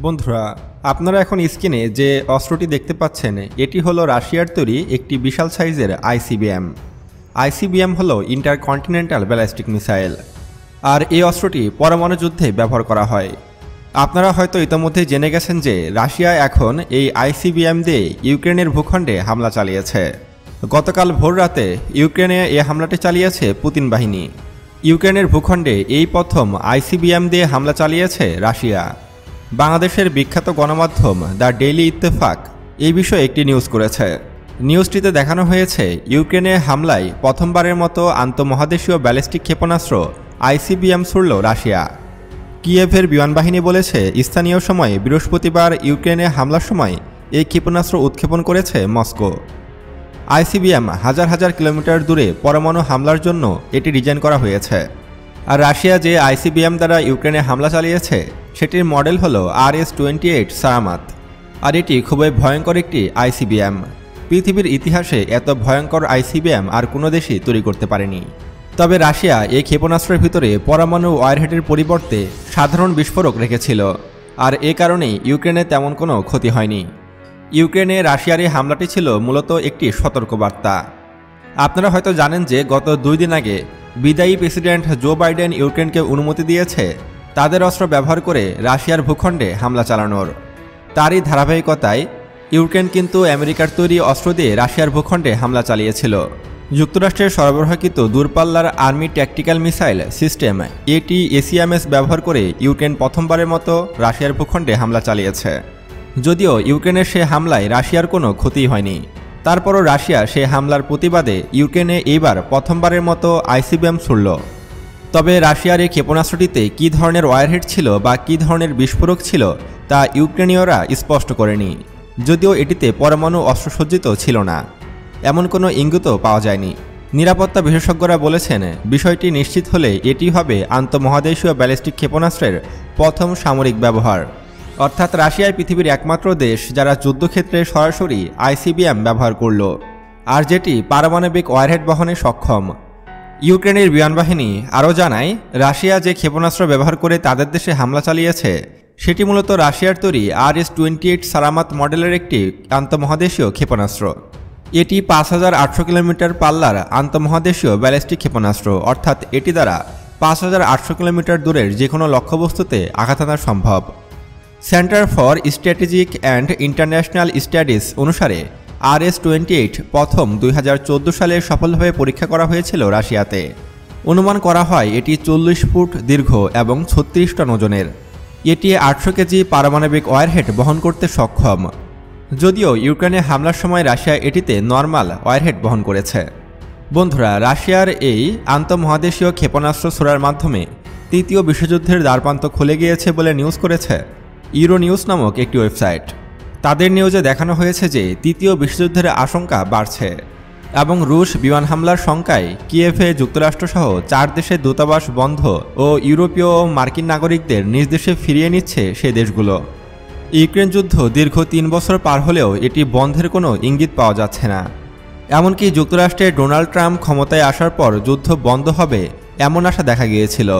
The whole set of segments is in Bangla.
বন্ধুরা, আপনারা এখন স্ক্রিনে যে অস্ত্রটি দেখতে পাচ্ছেন এটি হলো রাশিয়ার তৈরি একটি বিশাল সাইজের আইসিবিএম। আইসিবিএম হলো ইন্টারকন্টিনেন্টাল ব্যালিস্টিক মিসাইল, আর এই অস্ত্রটি পরমাণু যুদ্ধে ব্যবহার করা হয়। আপনারা হয়তো ইতিমধ্যেই জেনে গেছেন যে রাশিয়া এখন এই আইসিবিএম দিয়ে ইউক্রেনের ভূখণ্ডে হামলা চালিয়েছে। গতকাল ভোর রাতে ইউক্রেনে এই হামলাটি চালিয়েছে পুতিন বাহিনী। ইউক্রেনের ভূখণ্ডে এই প্রথম আইসিবিএম দিয়ে হামলা চালিয়েছে রাশিয়া। বাংলাদেশের বিখ্যাত গণমাধ্যম দ্য ডেইলি ইত্তেফাক এই বিষয়ে একটি নিউজ করেছে। নিউজটিতে দেখানো হয়েছে ইউক্রেনে হামলায় প্রথমবারের মতো আন্তঃমহাদেশীয় ব্যালিস্টিক ক্ষেপণাস্ত্র আইসিবিএম ছুড়ল রাশিয়া। কিয়েভের বিমানবাহিনী বলেছে স্থানীয় সময়ে বৃহস্পতিবার ইউক্রেনে হামলার সময় এই ক্ষেপণাস্ত্র উৎক্ষেপণ করেছে মস্কো। আইসিবিএম হাজার হাজার কিলোমিটার দূরে পরমাণু হামলার জন্য এটি ডিজাইন করা হয়েছে। আর রাশিয়া যে আইসিবিএম দ্বারা ইউক্রেনে হামলা চালিয়েছে সেটির মডেল হলো RS-28 সারামাত। আর এটি খুবই ভয়ঙ্কর একটি আইসিবিএম। পৃথিবীর ইতিহাসে এত ভয়ঙ্কর আইসিবিএম আর কোনো দেশই তৈরি করতে পারেনি। তবে রাশিয়া এই ক্ষেপণাস্ত্রের ভিতরে পরমাণু ওয়ারহেডের পরিবর্তে সাধারণ বিস্ফোরক রেখেছিল, আর এ কারণেই ইউক্রেনে তেমন কোনো ক্ষতি হয়নি। ইউক্রেনে রাশিয়ার এই হামলাটি ছিল মূলত একটি সতর্কবার্তা। আপনারা হয়তো জানেন যে গত 2 দিন আগে বিদায়ী প্রেসিডেন্ট জো বাইডেন ইউক্রেনকে অনুমতি দিয়েছে তাদের অস্ত্র ব্যবহার করে রাশিয়ার ভূখণ্ডে হামলা চালানোর। তারই ধারাবাহিকতায় ইউক্রেন কিন্তু আমেরিকার তৈরি অস্ত্র দিয়ে রাশিয়ার ভূখণ্ডে হামলা চালিয়েছিল। যুক্তরাষ্ট্রের সরবরাহকৃত দূরপাল্লার army tactical missile system ATACMS ব্যবহার করে ইউক্রেন প্রথমবারের মতো রাশিয়ার ভূখণ্ডে হামলা চালিয়েছে। যদিও ইউক্রেনের সে হামলায় রাশিয়ার কোনো ক্ষতি হয়নি, তারপরও রাশিয়া সে হামলার প্রতিবাদে ইউক্রেনে এইবার প্রথমবারের মতো আইসিবিএম ছুড়ল। তবে রাশিয়ার এই ক্ষেপণাস্ত্রটিতে কী ধরনের ওয়ারহেড ছিল বা কী ধরনের বিস্ফোরক ছিল তা ইউক্রেনীয়রা স্পষ্ট করেনি। যদিও এটিতে পরমাণু অস্ত্রসজ্জিত ছিল না, এমন কোনো ইঙ্গিতও পাওয়া যায়নি। নিরাপত্তা বিশেষজ্ঞরা বলেছেন বিষয়টি নিশ্চিত হলে এটি হবে আন্তঃমহাদেশীয় ব্যালিস্টিক ক্ষেপণাস্ত্রের প্রথম সামরিক ব্যবহার। অর্থাৎ রাশিয়ায় পৃথিবীর একমাত্র দেশ যারা যুদ্ধক্ষেত্রে সরাসরি আইসিবিএম ব্যবহার করল, আর যেটি পারমাণবিক ওয়ারহেড বহনে সক্ষম। ইউক্রেনের বিমানবাহিনী আরও জানায় রাশিয়া যে ক্ষেপণাস্ত্র ব্যবহার করে তাদের দেশে হামলা চালিয়েছে সেটি মূলত রাশিয়ার তৈরি RS-28 সারামাত মডেলের একটি আন্তঃমহাদেশীয় ক্ষেপণাস্ত্র। এটি 5800 কিলোমিটার পাল্লার আন্তঃমহাদেশীয় ব্যালিস্টিক ক্ষেপণাস্ত্র, অর্থাৎ এটি দ্বারা 5800 কিলোমিটার দূরের যে কোনো লক্ষ্যবস্তুতে আঘাত আনা সম্ভব। Centre for strategic and international studies অনুসারে RS-28 প্রথম 2014 সালে সফলভাবে পরীক্ষা করা হয়েছিল রাশিয়াতে। অনুমান করা হয় এটি 40 ফুট দীর্ঘ এবং 36 টন ওজনের। এটি 800 কেজি পারমাণবিক ওয়ারহেড বহন করতে সক্ষম। যদিও ইউক্রেনে হামলার সময় রাশিয়া এটিতে নর্মাল ওয়ারহেড বহন করেছে। বন্ধুরা, রাশিয়ার এই আন্তঃমহাদেশীয় ক্ষেপণাস্ত্র ছোড়ার মাধ্যমে তৃতীয় বিশ্বযুদ্ধের দ্বারপ্রান্ত খুলে গিয়েছে বলে নিউজ করেছে ইউরোনিউজ নামক একটি ওয়েবসাইট। তাদের নিউজে দেখানো হয়েছে যে তৃতীয় বিশ্বযুদ্ধের আশঙ্কা বাড়ছে এবং রুশ বিমান হামলার শঙ্কায় কিয়েভে যুক্তরাষ্ট্রসহ 4 দেশের দূতাবাস বন্ধ ও ইউরোপীয় ও মার্কিন নাগরিকদের নিজ দেশে ফিরিয়ে নিচ্ছে সে দেশগুলো। ইউক্রেন যুদ্ধ দীর্ঘ 3 বছর পার হলেও এটি বন্ধের কোনো ইঙ্গিত পাওয়া যাচ্ছে না। এমনকি যুক্তরাষ্ট্রে ডোনাল্ড ট্রাম্প ক্ষমতায় আসার পর যুদ্ধ বন্ধ হবে এমন আশা দেখা গিয়েছিল,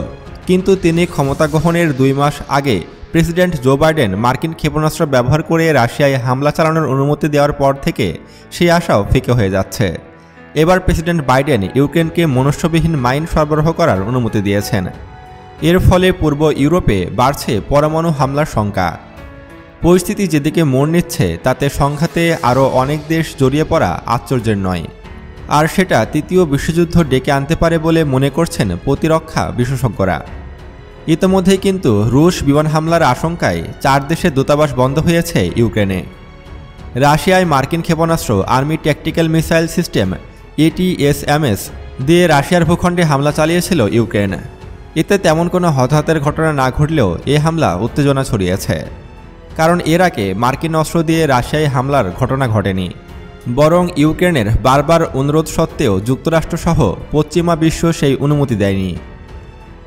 কিন্তু তিনি ক্ষমতা গ্রহণের 2 মাস আগে প্রেসিডেন্ট জো বাইডেন মার্কিন ক্ষেপণাস্ত্র ব্যবহার করে রাশিয়ায় হামলা চালানোর অনুমতি দেওয়ার পর থেকে সেই আশাও ফিকে হয়ে যাচ্ছে। এবার প্রেসিডেন্ট বাইডেন ইউক্রেনকে মনুষ্যবিহীন মাইন সরবরাহ করার অনুমতি দিয়েছেন। এর ফলে পূর্ব ইউরোপে বাড়ছে পরমাণু হামলার শঙ্কা। পরিস্থিতি যেদিকে মোড় নিচ্ছে তাতে সংঘাতে আরও অনেক দেশ জড়িয়ে পড়া আশ্চর্যের নয়, আর সেটা তৃতীয় বিশ্বযুদ্ধ ডেকে আনতে পারে বলে মনে করছেন প্রতিরক্ষা বিশেষজ্ঞরা। ইতিমধ্যেই কিন্তু রুশ বিমান হামলার আশঙ্কায় 4 দেশের দূতাবাস বন্ধ হয়েছে ইউক্রেনে। রাশিয়ায় মার্কিন ক্ষেপণাস্ত্র army tactical missile system ATACMS দিয়ে রাশিয়ার ভূখণ্ডে হামলা চালিয়েছিল ইউক্রেন। এতে তেমন কোনো হতাহতের ঘটনা না ঘটলেও এ হামলা উত্তেজনা ছড়িয়েছে, কারণ এর আগে মার্কিন অস্ত্র দিয়ে রাশিয়ায় হামলার ঘটনা ঘটেনি। বরং ইউক্রেনের বারবার অনুরোধ সত্ত্বেও যুক্তরাষ্ট্রসহ পশ্চিমা বিশ্ব সেই অনুমতি দেয়নি।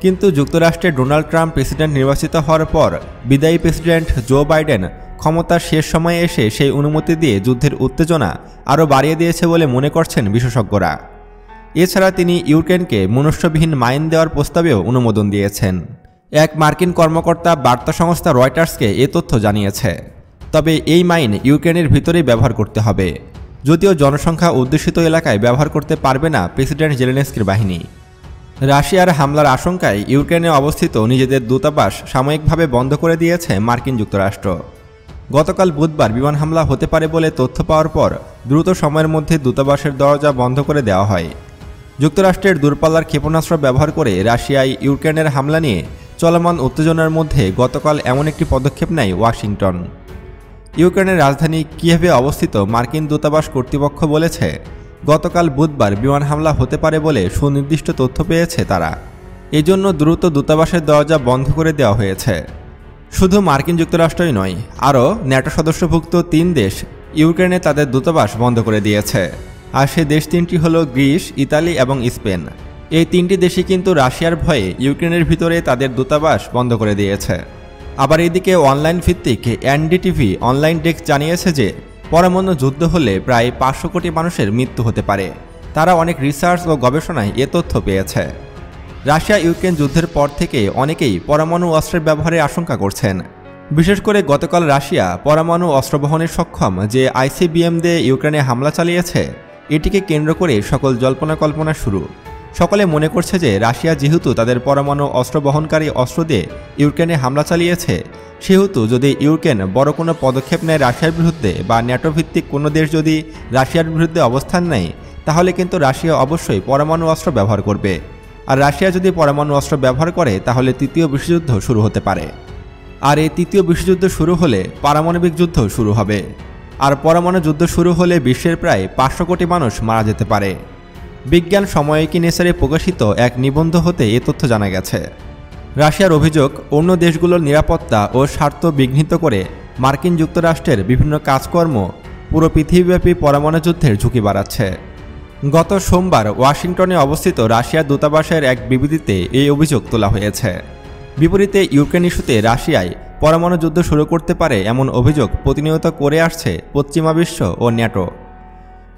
কিন্তু যুক্তরাষ্ট্রে ডোনাল্ড ট্রাম্প প্রেসিডেন্ট নির্বাচিত হওয়ার পর বিদায়ী প্রেসিডেন্ট জো বাইডেন ক্ষমতার শেষ সময়ে এসে সেই অনুমতি দিয়ে যুদ্ধের উত্তেজনা আরও বাড়িয়ে দিয়েছে বলে মনে করছেন বিশেষজ্ঞরা। এছাড়া তিনি ইউক্রেনকে মনুষ্যবিহীন মাইন দেওয়ার প্রস্তাবেও অনুমোদন দিয়েছেন। এক মার্কিন কর্মকর্তা বার্তা সংস্থা রয়টার্সকে এ তথ্য জানিয়েছে। তবে এই মাইন ইউক্রেনের ভিতরেই ব্যবহার করতে হবে, যদিও জনসংখ্যা অধ্যুষিত এলাকায় ব্যবহার করতে পারবে না প্রেসিডেন্ট জেলেনস্কির বাহিনী। রাশিয়ার হামলার আশঙ্কায় ইউক্রেনে অবস্থিত নিজেদের দূতাবাস সাময়িকভাবে বন্ধ করে দিয়েছে মার্কিন যুক্তরাষ্ট্র। গতকাল বুধবার বিমান হামলা হতে পারে বলে তথ্য পাওয়ার পর দ্রুত সময়ের মধ্যে দূতাবাসের দরজা বন্ধ করে দেওয়া হয়। যুক্তরাষ্ট্রের দূরপাল্লার ক্ষেপণাস্ত্র ব্যবহার করে রাশিয়ায় ইউক্রেনের হামলা নিয়ে চলমান উত্তেজনার মধ্যে গতকাল এমন একটি পদক্ষেপ নেয় ওয়াশিংটন। ইউক্রেনের রাজধানী কিয়েভে অবস্থিত মার্কিন দূতাবাস কর্তৃপক্ষ বলেছে, গতকাল বুধবার বিমান হামলা হতে পারে বলে সুনির্দিষ্ট তথ্য পেয়েছে তারা। এজন্য দ্রুত দূতাবাসের দরজা বন্ধ করে দেওয়া হয়েছে। শুধু মার্কিন যুক্তরাষ্ট্রই নয়, আরও ন্যাটো সদস্যভুক্ত 3 দেশ ইউক্রেনে তাদের দূতাবাস বন্ধ করে দিয়েছে। আর সে দেশ 3টি হল গ্রিস, ইতালি এবং স্পেন। এই 3টি দেশই কিন্তু রাশিয়ার ভয়ে ইউক্রেনের ভিতরে তাদের দূতাবাস বন্ধ করে দিয়েছে। আবার এদিকে অনলাইন ভিত্তিক এনডিটিভি অনলাইন ডেস্ক জানিয়েছে যে পরমাণু যুদ্ধ হলে প্রায় 500 কোটি মানুষের মৃত্যু হতে পারে। তারা অনেক রিসার্চ ও গবেষণায় এ তথ্য পেয়েছে। রাশিয়া ইউক্রেন যুদ্ধের পর থেকে অনেকেই পরমাণু অস্ত্রের ব্যবহারের আশঙ্কা করছেন। বিশেষ করে গতকাল রাশিয়া পরমাণু অস্ত্র বহনে সক্ষম যে আইসিবিএম দিয়ে ইউক্রেনে হামলা চালিয়েছে, এটিকে কেন্দ্র করে সকল জল্পনা কল্পনা শুরু। সকলে মনে করছে যে রাশিয়া যেহেতু তাদের পরমাণু অস্ত্র বহনকারী অস্ত্র দিয়ে ইউক্রেনে হামলা চালিয়েছে, সেহেতু যদি ইউক্রেন বড় কোনো পদক্ষেপ নেয় রাশিয়ার বিরুদ্ধে বা ন্যাটো ভিত্তিক কোনো দেশ যদি রাশিয়ার বিরুদ্ধে অবস্থান নেয়, তাহলে কিন্তু রাশিয়া অবশ্যই পরমাণু অস্ত্র ব্যবহার করবে। আর রাশিয়া যদি পরমাণু অস্ত্র ব্যবহার করে তাহলে তৃতীয় বিশ্বযুদ্ধ শুরু হতে পারে। আর এই তৃতীয় বিশ্বযুদ্ধ শুরু হলে পারমাণবিক যুদ্ধ শুরু হবে। আর পরমাণু যুদ্ধ শুরু হলে বিশ্বের প্রায় 500 কোটি মানুষ মারা যেতে পারে। বিজ্ঞান সাময়িকী নেচারে প্রকাশিত এক নিবন্ধ হতে এ তথ্য জানা গেছে। রাশিয়ার অভিযোগ, অন্য দেশগুলোর নিরাপত্তা ও স্বার্থ বিঘ্নিত করে মার্কিন যুক্তরাষ্ট্রের বিভিন্ন কাজকর্ম পুরো পৃথিবীব্যাপী পরমাণু যুদ্ধের ঝুঁকি বাড়াচ্ছে। গত সোমবার ওয়াশিংটনে অবস্থিত রাশিয়ার দূতাবাসের এক বিবৃতিতে এই অভিযোগ তোলা হয়েছে। বিপরীতে ইউক্রেন ইস্যুতে রাশিয়ায় পরমাণু যুদ্ধ শুরু করতে পারে এমন অভিযোগ প্রতিনিয়ত করে আসছে পশ্চিমা বিশ্ব ও ন্যাটো।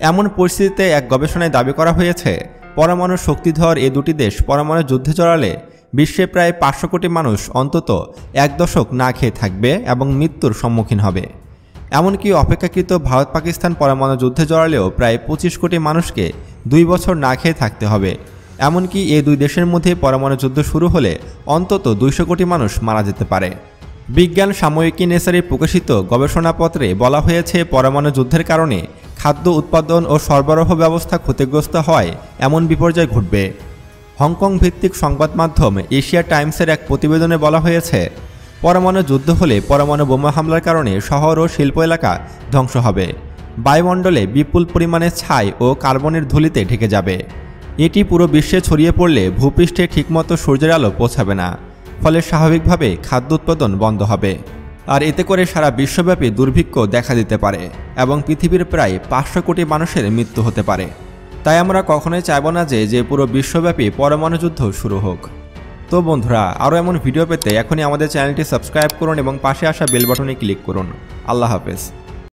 এমন পরিস্থিতিতে এক গবেষণায় দাবি করা হয়েছে, পরমাণু শক্তিধর এই দুটি দেশ পরমাণু যুদ্ধে জড়ালে বিশ্বে প্রায় 500 কোটি মানুষ অন্তত 1 দশক না খেয়ে থাকবে এবং মৃত্যুর সম্মুখীন হবে। এমনকি অপেক্ষাকৃত ভারত পাকিস্তান পরমাণু যুদ্ধে জড়ালেও প্রায় 25 কোটি মানুষকে 2 বছর না খেয়ে থাকতে হবে। এমনকি এই দুই দেশের মধ্যে পরমাণু যুদ্ধ শুরু হলে অন্তত 200 কোটি মানুষ মারা যেতে পারে। বিজ্ঞান সাময়িকী নেচারে প্রকাশিত গবেষণাপত্রে বলা হয়েছে, পরমাণু যুদ্ধের কারণে খাদ্য উৎপাদন ও সরবরাহ ব্যবস্থা ক্ষতিগ্রস্ত হয় এমন বিপর্যয় ঘটবে। হংকং ভিত্তিক সংবাদ মাধ্যম এশিয়া টাইমসের এক প্রতিবেদনে বলা হয়েছে, পরমাণু যুদ্ধ হলে পরমাণু বোমা হামলার কারণে শহর ও শিল্প এলাকা ধ্বংস হবে। বায়ুমণ্ডলে বিপুল পরিমাণে ছাই ও কার্বনের ধূলিতে ঢেকে যাবে। এটি পুরো বিশ্বে ছড়িয়ে পড়লে ভূপৃষ্ঠে ঠিকমতো সূর্যের আলো পৌঁছাবে না, ফলে স্বাভাবিকভাবে খাদ্য উৎপাদন বন্ধ হবে। আর এতে করে সারা বিশ্বব্যাপী দুর্ভিক্ষ দেখা দিতে পারে এবং পৃথিবীর প্রায় 500 কোটি মানুষের মৃত্যু হতে পারে। তাই আমরা কখনোই চাইব না যে পুরো বিশ্বব্যাপী পরমাণু যুদ্ধ শুরু হোক। তো বন্ধুরা, আরও এমন ভিডিও পেতে এখনই আমাদের চ্যানেলটি সাবস্ক্রাইব করুন এবং পাশে আসা বেল বাটনে ক্লিক করুন। আল্লাহ হাফেজ।